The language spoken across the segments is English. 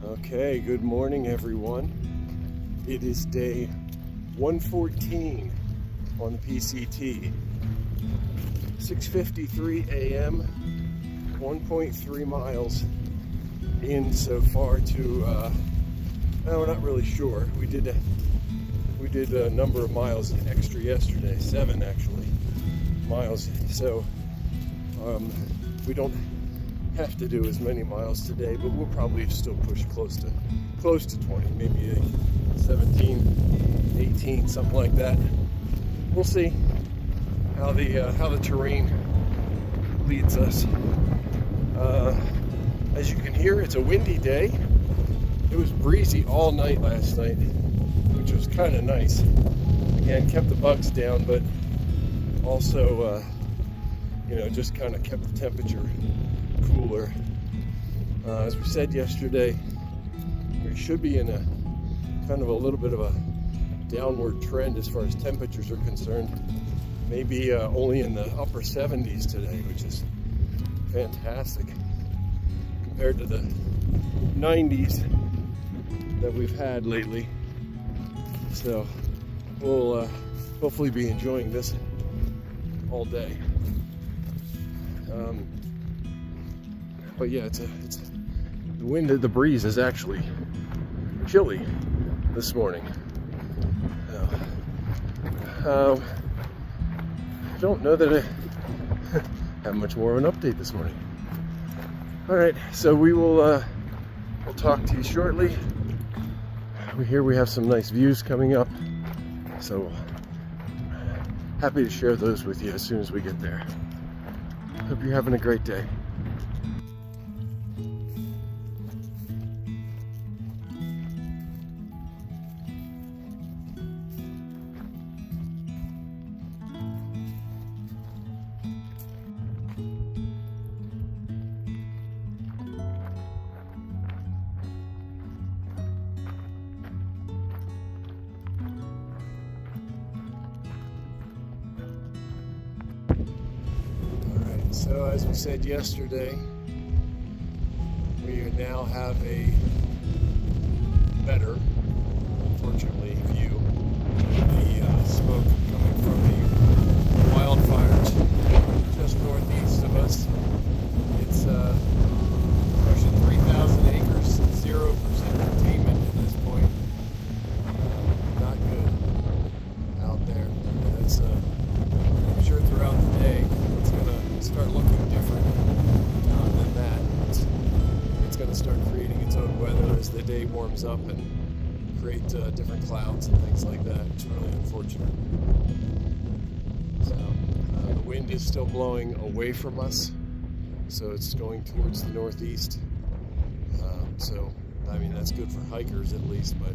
Okay, good morning everyone. It is day 114 on the PCT. 6:53 a.m., 1.3 miles in so far to, we're not really sure. We did a number of miles extra yesterday, 7 actually miles. So we don't have to do as many miles today, but we'll probably still push close to 20, maybe 17, 18, something like that. We'll see how the terrain leads us. As you can hear, it's a windy day. It was breezy all night last night, which was kind of nice. Again, kept the bugs down, but also just kind of kept the temperature cooler. As we said yesterday, we should be in a kind of a little bit of a downward trend as far as temperatures are concerned. Maybe only in the upper 70s today, which is fantastic compared to the 90s that we've had lately. So we'll hopefully be enjoying this all day. But yeah, it's the wind, the breeze is actually chilly this morning. I don't know that I have much more of an update this morning. All right, so we'll talk to you shortly. We hear we have some nice views coming up, so happy to share those with you as soon as we get there. Hope you're having a great day. So as we said yesterday, we now have a better, unfortunately, view of the smoke coming from the wildfires just northeast of us. It's pushing 3,000 acres, 0% containment at this point. Not good out there. That's I'm sure throughout the day it's going to start looking different than that. It's going to start creating its own weather as the day warms up and create different clouds and things like that. It's really unfortunate. So the wind is still blowing away from us, so it's going towards the northeast. So I mean, that's good for hikers at least, but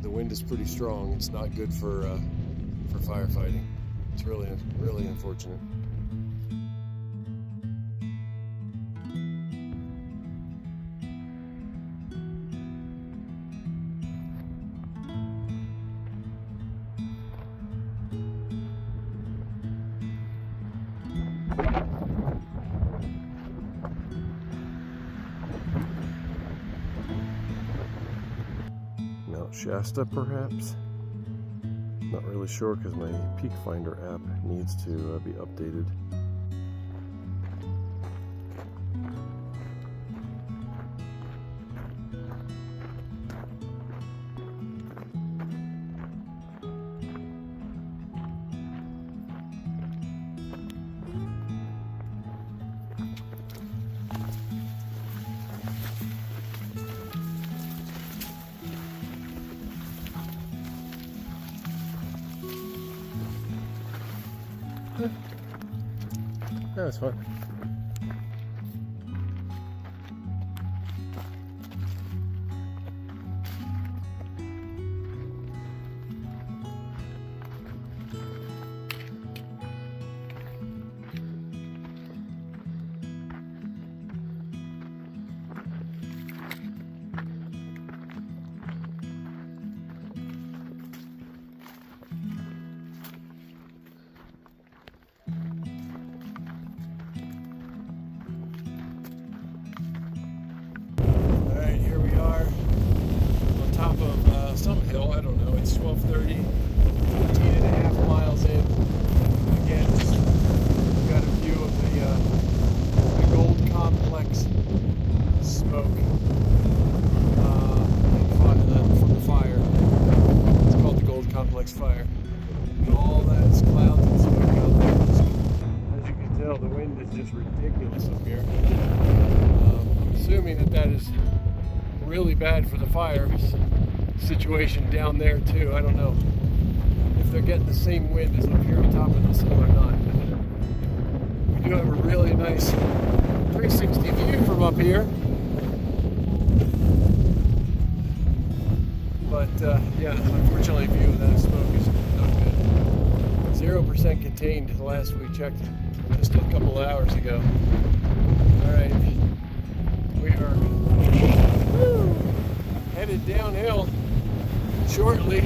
the wind is pretty strong. It's not good for firefighting. It's really unfortunate. Mount Shasta, perhaps? Not really sure because my Peak Finder app needs to be updated. That's fun. top of some hill. I don't know. It's 12:30, 14.5 miles in. Again, we've got a view of the gold complex smoke from the fire. It's called the gold complex fire. And all that's clouds and smoke out there. As you can tell, the wind is just ridiculous up here. I'm assuming that is really bad for the fire situation down there too. I don't know if they're getting the same wind as up here on top of this hill or not. We do have a really nice 360 view from up here. But yeah, unfortunately, view of that smoke is not good. 0% contained the last we checked just a couple of hours ago. Alright, we are headed downhill shortly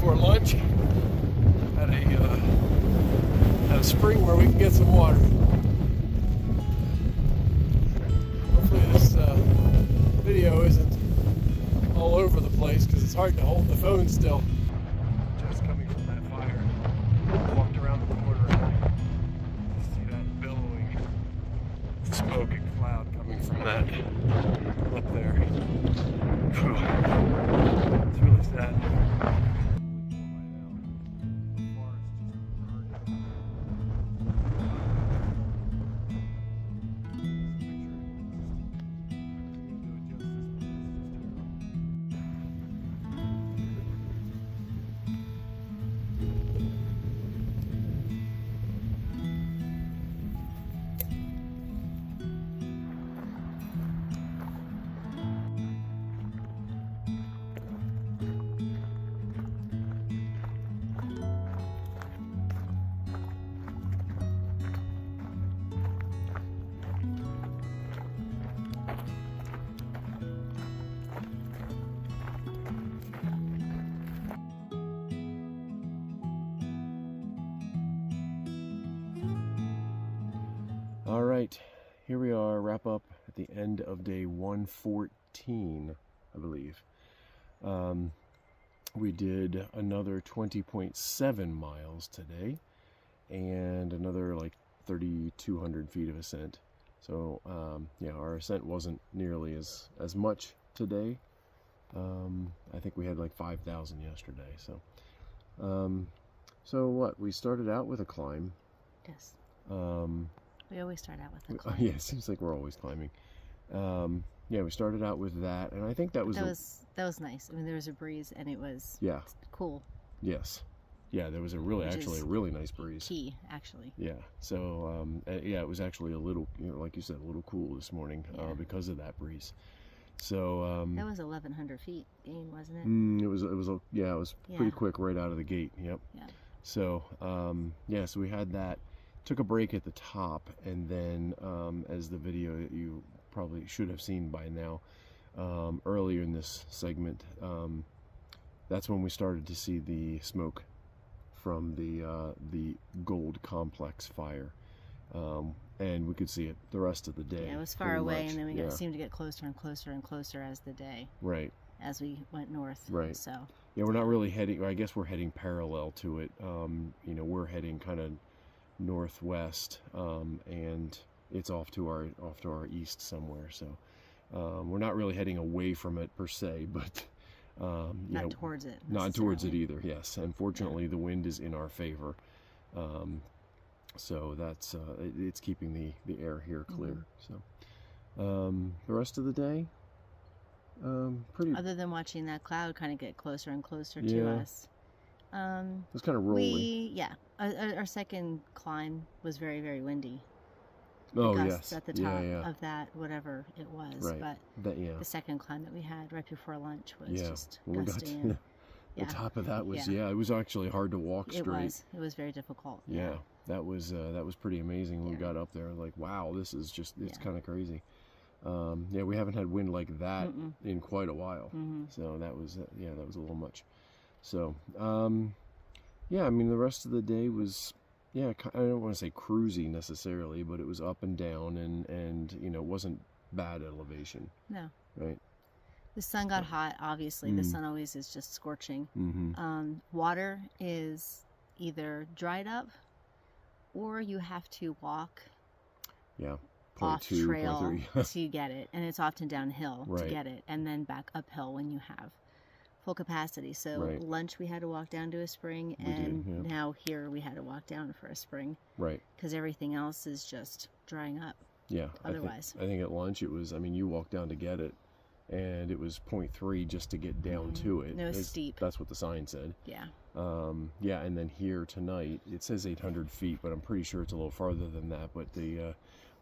for lunch at a spring where we can get some water. Hopefully this video isn't all over the place because it's hard to hold the phone still. Just coming from that fire. Walked around the corner and see that billowing smoke and cloud coming from that up there. It's really sad. All right, here we are, wrap up at the end of day 114, I believe. We did another 20.7 miles today and another like 3,200 feet of ascent. So yeah, our ascent wasn't nearly as much today. I think we had like 5,000 yesterday. So what, we started out with a climb. Yes. We always start out with a climb. Yeah, it seems like we're always climbing. Yeah, we started out with that, and I think that was nice. I mean, there was a breeze, and it was cool. Yes, yeah, there was a really nice breeze. Key, actually. Yeah. So yeah, it was actually a little, like you said, a little cool this morning because of that breeze. So that was 1,100 feet gain, wasn't it? It was pretty quick right out of the gate. Yep. Yeah. So yeah, so we had that. Took a break at the top, and then as the video that you probably should have seen by now, earlier in this segment, that's when we started to see the smoke from the gold complex fire, and we could see it the rest of the day. Yeah, it was far away, and then we seemed to get closer and closer and closer as the day. Right. As we went north. Right. So. Yeah, we're not really heading. I guess we're heading parallel to it. We're heading kind of northwest, and it's off to our east somewhere. So we're not really heading away from it per se, but not towards it. Not towards it either. Yes, unfortunately, the wind is in our favor, so that's it's keeping the air here clear. So the rest of the day, pretty. Other than watching that cloud kind of get closer and closer to us. It was kind of rolling. Our second climb was very, very windy. Oh, gusts at the top of that, whatever it was. Right. But the second climb that we had right before lunch was just when gusty. The top of that was it was actually hard to walk straight. It was very difficult. Yeah, that was pretty amazing when we got up there. Like, wow, this is just kind of crazy. We haven't had wind like that in quite a while. So that was a little much. So I mean, the rest of the day was I don't want to say cruisy necessarily, but it was up and down, and it wasn't bad elevation. No. Right. The sun got hot, obviously. The sun always is just scorching. Water is either dried up or you have to walk off trail to get it. And it's often downhill to get it, and then back uphill when you have full capacity. So lunch we had to walk down to a spring, and now here we had to walk down for a spring. Right. Because everything else is just drying up. Yeah. Otherwise. I think at lunch it was, I mean, you walked down to get it, and it was 0.3 just to get down to it. No, it was steep. That's what the sign said. Yeah. Yeah, and then here tonight, it says 800 feet, but I'm pretty sure it's a little farther than that. But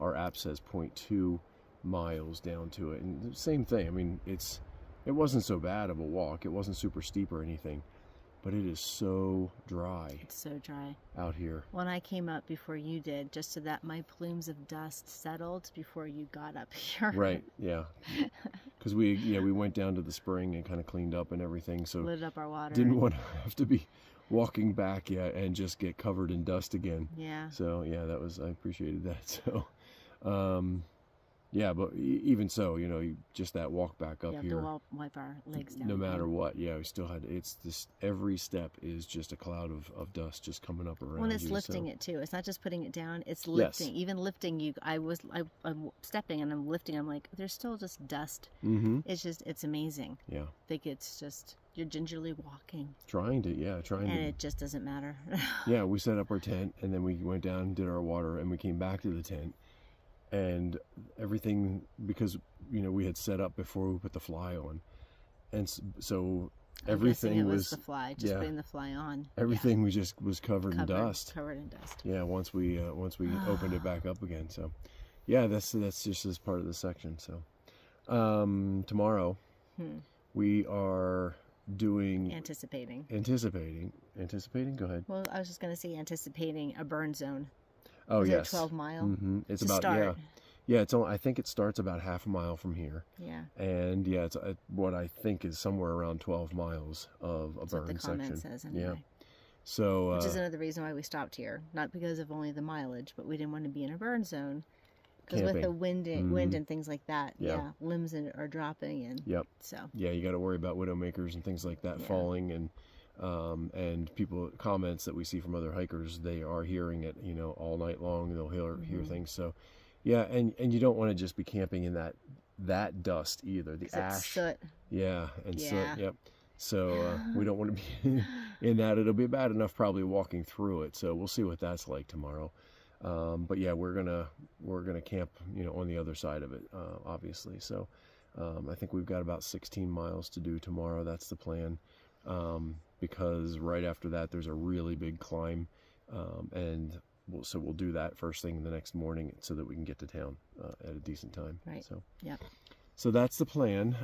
our app says 0.2 miles down to it. And the same thing. I mean, it wasn't so bad of a walk. It wasn't super steep or anything. But it is so dry. It's so dry out here. When I came up before you did, just so that my plumes of dust settled before you got up here. Right. Yeah. Because we went down to the spring and kind of cleaned up and everything. So lit up our water. Didn't want to have to be walking back and just get covered in dust again. Yeah. So yeah, I appreciated that. So, yeah, but even so, just that walk back up here. You have to wipe our legs down. No matter what, we still had, every step is just a cloud of dust just coming up around you. Well, it's lifting it too. It's not just putting it down, it's lifting. Yes. Even lifting I'm stepping and I'm lifting, I'm like, there's still just dust. It's amazing. Yeah. I think it's just, you're gingerly walking. Trying to. And it just doesn't matter. Yeah, we set up our tent, and then we went down and did our water, and we came back to the tent. And everything, because we had set up before we put the fly on, and so everything was the fly, just putting the fly on. Everything was covered in dust. Covered in dust. Yeah, once we opened it back up again. So, yeah, that's just as part of the section. So, tomorrow we are doing anticipating. Go ahead. Well, I was just going to say anticipating a burn zone. Oh, is yes. It 12 mile? Mm-hmm. It's about start. Yeah. It's I think it starts about half a mile from here. Yeah. And it's what I think is somewhere around 12 miles of a burn section. That's what the comment says anyway. Yeah. So which is another reason why we stopped here, not because of only the mileage, but we didn't want to be in a burn zone. Because with the wind and things like that, limbs are dropping, and so you got to worry about widowmakers and things like that falling, and people comments that we see from other hikers, they are hearing it all night long. They'll hear things. So and you don't want to just be camping in that dust either, the ash, soot. Soot. So we don't want to be in that. It'll be bad enough probably walking through it, so we'll see what that's like tomorrow. But we're gonna camp on the other side of it, obviously. So I think we've got about 16 miles to do tomorrow. That's the plan. Because right after that there's a really big climb, and we'll do that first thing the next morning so that we can get to town at a decent time. Right. So that's the plan.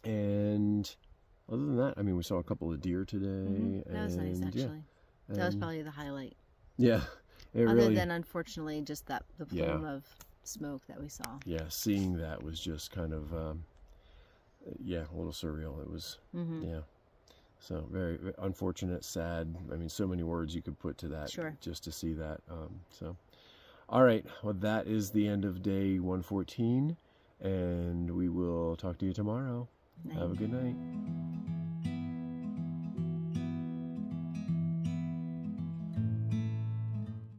And other than that, I mean, we saw a couple of deer today. That was nice, actually. That was probably the highlight. Yeah. Other than unfortunately just the plume of smoke that we saw. Yeah, seeing that was just kind of a little surreal. It was so very, very unfortunate, sad. I mean, so many words you could put to that. Sure. Just to see that. So all right, well, that is the end of day 114, and we will talk to you tomorrow. Have a good night.